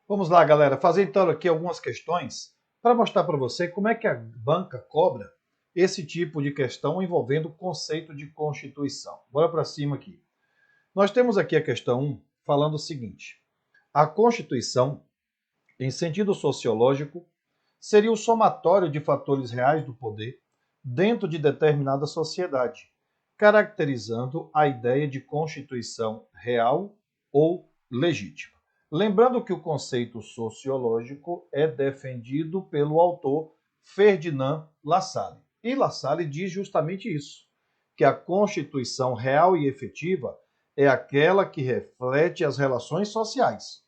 Vamos lá, galera, fazer então aqui algumas questões para mostrar para você como é que a banca cobra esse tipo de questão envolvendo o conceito de Constituição. Bora para cima aqui. Nós temos aqui a questão 1 falando o seguinte: a Constituição, em sentido sociológico, seria o somatório de fatores reais do poder dentro de determinada sociedade, caracterizando a ideia de Constituição real ou legítima. Lembrando que o conceito sociológico é defendido pelo autor Ferdinand Lassalle. E Lassalle diz justamente isso, que a Constituição real e efetiva é aquela que reflete as relações sociais.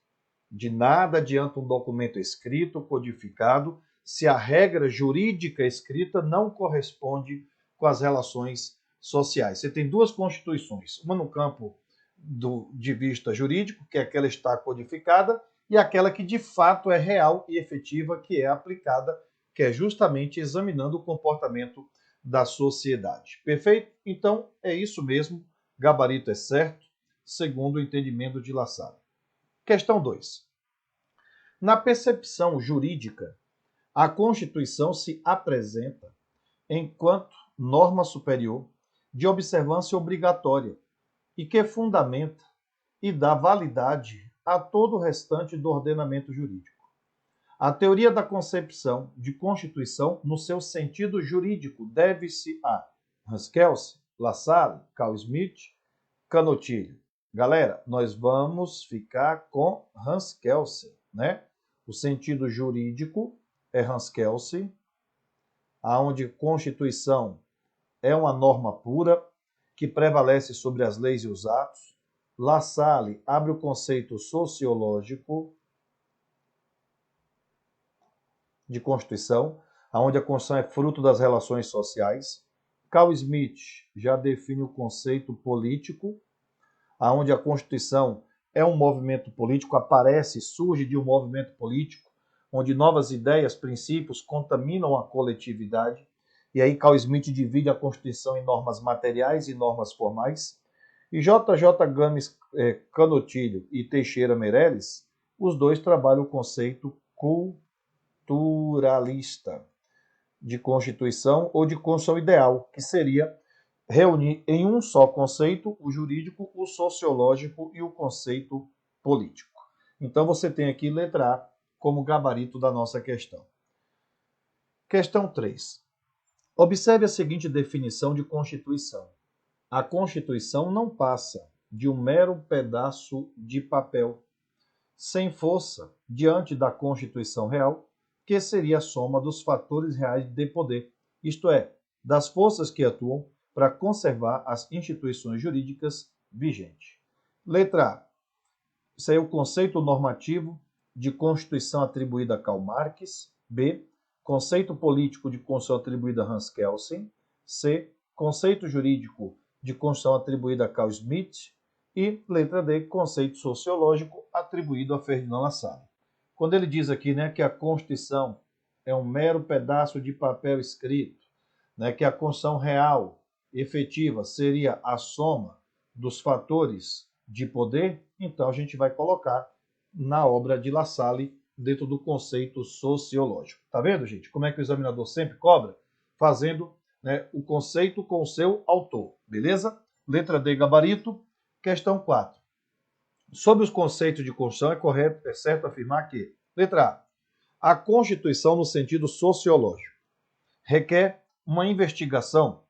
De nada adianta um documento escrito, codificado, se a regra jurídica escrita não corresponde com as relações sociais. Você tem duas constituições, uma no campo de vista jurídico, que é aquela que está codificada, e aquela que de fato é real e efetiva, que é aplicada, que é justamente examinando o comportamento da sociedade. Perfeito? Então, é isso mesmo, gabarito é certo, segundo o entendimento de Lassalle. Questão 2. Na percepção jurídica, a Constituição se apresenta enquanto norma superior de observância obrigatória e que fundamenta e dá validade a todo o restante do ordenamento jurídico. A teoria da concepção de Constituição, no seu sentido jurídico, deve-se a Hans Kelsen, Lassalle, Carl Schmitt, Canutilho. Galera, nós vamos ficar com Hans Kelsen, né? O sentido jurídico é Hans Kelsen, aonde Constituição é uma norma pura que prevalece sobre as leis e os atos. Lassalle abre o conceito sociológico de Constituição, aonde a Constituição é fruto das relações sociais. Carl Schmitt já define o conceito político, aonde a Constituição é um movimento político, aparece, surge de um movimento político, onde novas ideias, princípios contaminam a coletividade. E aí Carl Schmitt divide a Constituição em normas materiais e normas formais. E J.J. Gomes Canutilho e Teixeira Meirelles, os dois trabalham o conceito culturalista de Constituição ou de Constituição ideal, que seria reunir em um só conceito o jurídico, o sociológico e o conceito político. Então você tem aqui letra A como gabarito da nossa questão. Questão 3. Observe a seguinte definição de Constituição. A Constituição não passa de um mero pedaço de papel, sem força, diante da Constituição real, que seria a soma dos fatores reais de poder, isto é, das forças que atuam para conservar as instituições jurídicas vigentes. Letra A. Isso aí é o conceito normativo de Constituição atribuída a Karl Marx. B. Conceito político de Constituição atribuída a Hans Kelsen. C. Conceito jurídico de Constituição atribuída a Carl Schmitt. E letra D. Conceito sociológico atribuído a Ferdinand Lassalle. Quando ele diz aqui, né, que a Constituição é um mero pedaço de papel escrito, né, que a Constituição real, efetiva, seria a soma dos fatores de poder, então a gente vai colocar na obra de Lassalle dentro do conceito sociológico. Tá vendo, gente? Como é que o examinador sempre cobra? Fazendo, né, o conceito com o seu autor, beleza? Letra D, gabarito. Questão 4. Sobre os conceitos de Constituição, é certo afirmar que, letra A, a Constituição no sentido sociológico requer uma investigação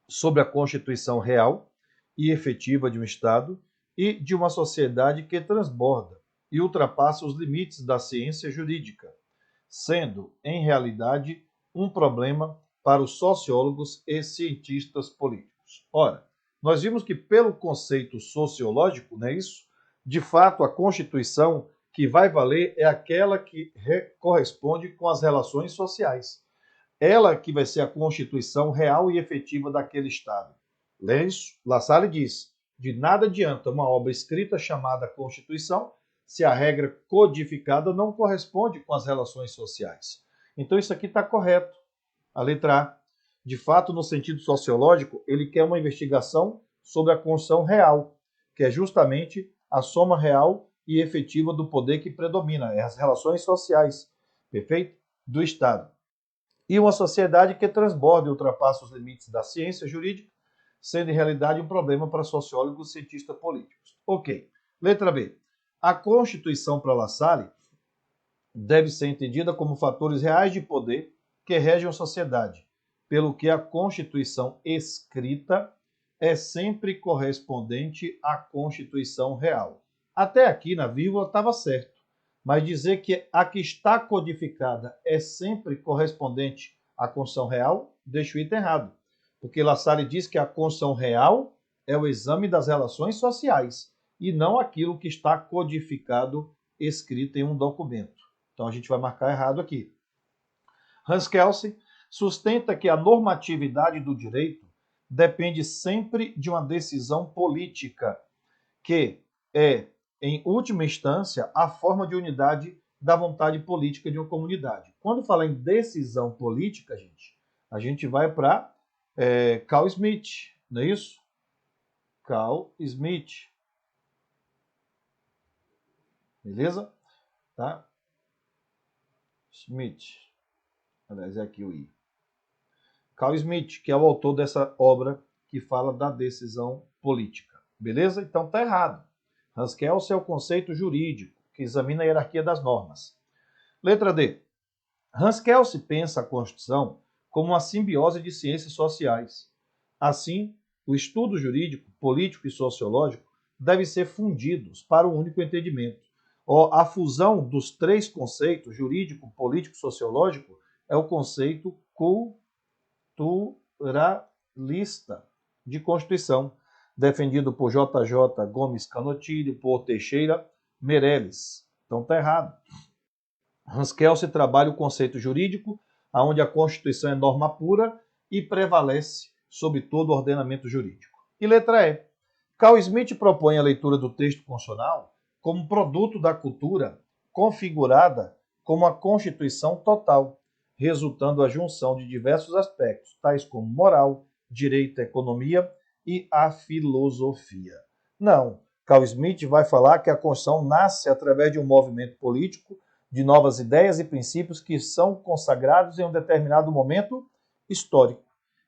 sobre a Constituição real e efetiva de um Estado e de uma sociedade que transborda e ultrapassa os limites da ciência jurídica, sendo, em realidade, um problema para os sociólogos e cientistas políticos. Ora, nós vimos que pelo conceito sociológico, não é isso? De fato, a Constituição que vai valer é aquela que corresponde com as relações sociais. Ela que vai ser a Constituição real e efetiva daquele Estado. Lassalle diz, de nada adianta uma obra escrita chamada Constituição se a regra codificada não corresponde com as relações sociais. Então isso aqui está correto. A letra A. De fato, no sentido sociológico, ele quer uma investigação sobre a Constituição real, que é justamente a soma real e efetiva do poder que predomina, as relações sociais, perfeito? Do Estado. E uma sociedade que transborda e ultrapassa os limites da ciência jurídica, sendo em realidade um problema para sociólogos e cientistas políticos. Ok. Letra B. A Constituição para La Salle deve ser entendida como fatores reais de poder que regem a sociedade, pelo que a Constituição escrita é sempre correspondente à Constituição real. Até aqui, na vírgula, estava certo, mas dizer que a que está codificada é sempre correspondente à Constituição real, deixa o item errado, porque La Salle diz que a Constituição real é o exame das relações sociais e não aquilo que está codificado, escrito em um documento. Então a gente vai marcar errado aqui. Hans Kelsen sustenta que a normatividade do direito depende sempre de uma decisão política, que é, em última instância, a forma de unidade da vontade política de uma comunidade. Quando fala em decisão política, a gente vai para Carl Schmitt, não é isso? Carl Schmitt. Beleza? Tá? Schmitt. Aliás, é aqui o I. Carl Schmitt, que é o autor dessa obra que fala da decisão política. Beleza? Então tá errado. Hans Kelsen é o conceito jurídico, que examina a hierarquia das normas. Letra D. Hans Kelsen pensa a Constituição como uma simbiose de ciências sociais. Assim, o estudo jurídico, político e sociológico devem ser fundidos para um único entendimento. A fusão dos três conceitos, jurídico, político e sociológico, é o conceito culturalista de Constituição, defendido por J.J. Gomes Canottilho, por Teixeira Meirelles. Então está errado. Hans Kelsen trabalha o conceito jurídico, onde a Constituição é norma pura e prevalece sobre todo o ordenamento jurídico. E letra E. Carl Schmitt propõe a leitura do texto constitucional como produto da cultura configurada como a Constituição total, resultando a junção de diversos aspectos, tais como moral, direito, economia e a filosofia. Não, Carl Schmitt vai falar que a Constituição nasce através de um movimento político, de novas ideias e princípios que são consagrados em um determinado momento histórico.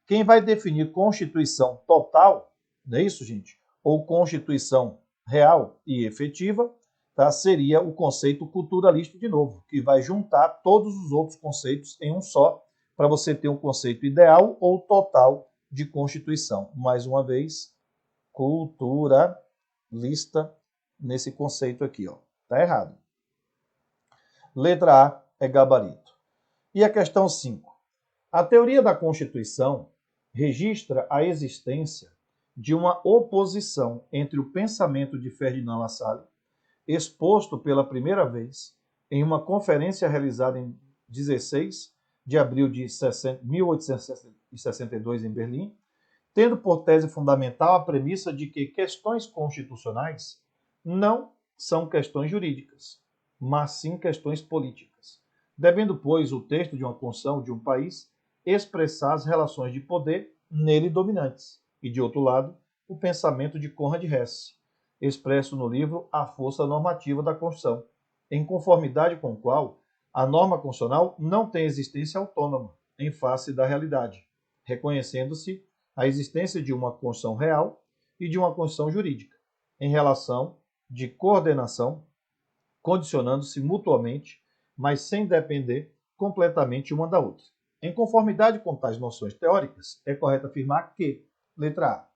Quem vai definir Constituição total, não é isso, gente? Ou Constituição real e efetiva, tá? Seria o conceito culturalista de novo, que vai juntar todos os outros conceitos em um só, para você ter um conceito ideal ou total de Constituição. Mais uma vez, culturalista nesse conceito aqui, ó. Tá errado. Letra A é gabarito. E a questão 5. A teoria da Constituição registra a existência de uma oposição entre o pensamento de Ferdinand Lassalle, exposto pela primeira vez em uma conferência realizada em 16 de abril de 1862 em Berlim, tendo por tese fundamental a premissa de que questões constitucionais não são questões jurídicas, mas sim questões políticas, devendo, pois, o texto de uma Constituição de um país expressar as relações de poder nele dominantes, e, de outro lado, o pensamento de Conrad Hesse, expresso no livro A Força Normativa da Constituição, em conformidade com o qual a norma constitucional não tem existência autônoma em face da realidade, reconhecendo-se a existência de uma Constituição real e de uma Constituição jurídica, em relação de coordenação, condicionando-se mutuamente, mas sem depender completamente uma da outra. Em conformidade com tais noções teóricas, é correto afirmar que, letra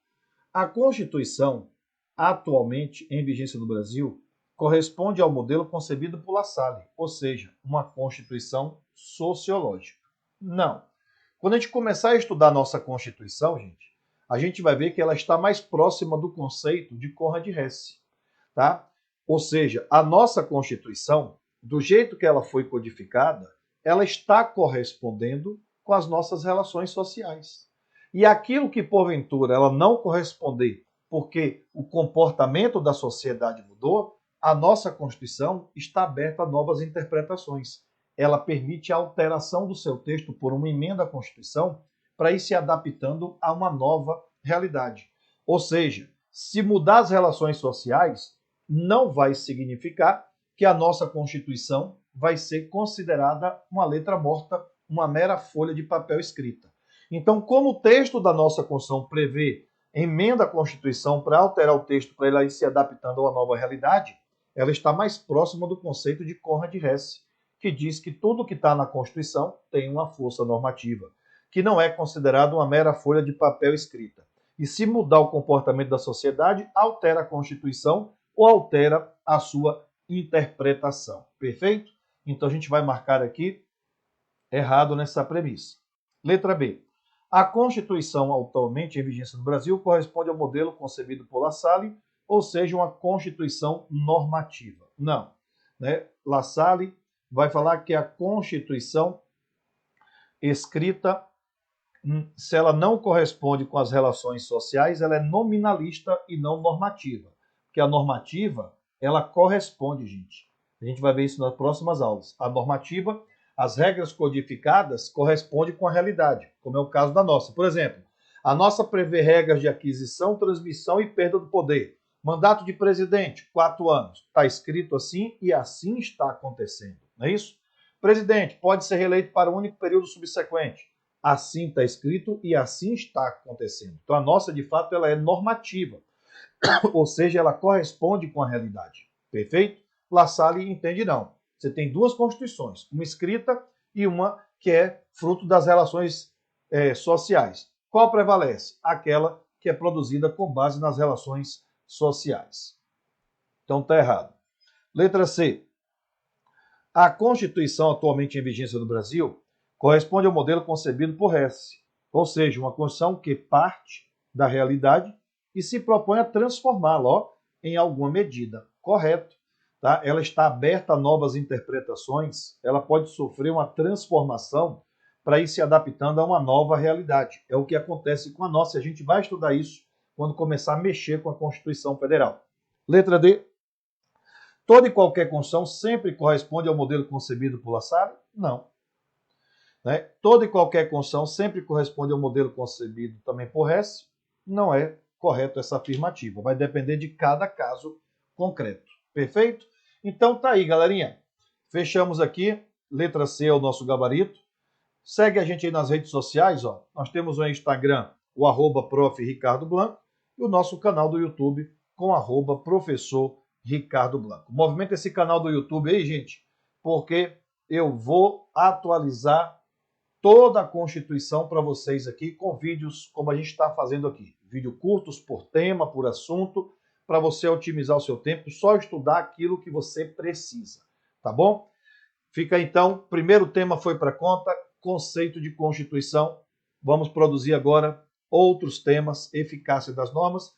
A, a Constituição atualmente em vigência no Brasil corresponde ao modelo concebido por Lassalle, ou seja, uma Constituição sociológica. Não. Quando a gente começar a estudar a nossa Constituição, a gente vai ver que ela está mais próxima do conceito de Conrad Hesse, tá? Ou seja, a nossa Constituição, do jeito que ela foi codificada, ela está correspondendo com as nossas relações sociais. E aquilo que, porventura, ela não corresponder, porque o comportamento da sociedade mudou, a nossa Constituição está aberta a novas interpretações. Ela permite a alteração do seu texto por uma emenda à Constituição para ir se adaptando a uma nova realidade. Ou seja, se mudar as relações sociais, não vai significar que a nossa Constituição vai ser considerada uma letra morta, uma mera folha de papel escrita. Então, como o texto da nossa Constituição prevê emenda à Constituição para alterar o texto para ela ir se adaptando a uma nova realidade, ela está mais próxima do conceito de Conrad Hesse, que diz que tudo que está na Constituição tem uma força normativa, que não é considerado uma mera folha de papel escrita. E se mudar o comportamento da sociedade, altera a Constituição ou altera a sua interpretação. Perfeito? Então a gente vai marcar aqui errado nessa premissa. Letra B. A Constituição atualmente em vigência no Brasil corresponde ao modelo concebido por La Salle, ou seja, uma Constituição normativa. Não. Né? La Salle vai falar que a Constituição escrita, se ela não corresponde com as relações sociais, ela é nominalista e não normativa. Porque a normativa, ela corresponde, gente. A gente vai ver isso nas próximas aulas. A normativa, as regras codificadas, correspondem com a realidade, como é o caso da nossa. Por exemplo, a nossa prevê regras de aquisição, transmissão e perda do poder. Mandato de presidente, 4 anos. Está escrito assim e assim está acontecendo. Não é isso? Presidente pode ser reeleito para um único período subsequente. Assim está escrito e assim está acontecendo. Então a nossa, de fato, ela é normativa, ou seja, ela corresponde com a realidade. Perfeito? La Salle entende não. Você tem duas constituições, uma escrita e uma que é fruto das relações sociais. Qual prevalece? Aquela que é produzida com base nas relações sociais. Então está errado. Letra C. A Constituição atualmente em vigência no Brasil corresponde ao modelo concebido por Hesse, ou seja, uma Constituição que parte da realidade e se propõe a transformá-la em alguma medida. Correto. Tá? Ela está aberta a novas interpretações, ela pode sofrer uma transformação para ir se adaptando a uma nova realidade. É o que acontece com a nossa, a gente vai estudar isso quando começar a mexer com a Constituição Federal. Letra D. Toda e qualquer Constituição sempre corresponde ao modelo concebido por La Salle? Não. Né? Toda e qualquer Constituição sempre corresponde ao modelo concebido também por Hesse? Não é correto essa afirmativa. Vai depender de cada caso concreto. Perfeito? Então tá aí, galerinha. Fechamos aqui. Letra C é o nosso gabarito. Segue a gente aí nas redes sociais. Ó. Nós temos o Instagram, o @prof. Ricardo Blanco, e o nosso canal do YouTube com @professor Ricardo Blanco. Movimenta esse canal do YouTube aí, gente, porque eu vou atualizar toda a Constituição para vocês aqui com vídeos como a gente está fazendo aqui. Vídeos curtos por tema, por assunto, para você otimizar o seu tempo, só estudar aquilo que você precisa, tá bom? Fica então, primeiro tema foi para conta, conceito de Constituição. Vamos produzir agora outros temas, eficácia das normas,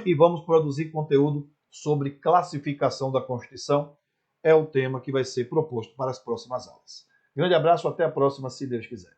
e vamos produzir conteúdo sobre classificação da Constituição. É o tema que vai ser proposto para as próximas aulas. Grande abraço, até a próxima, se Deus quiser.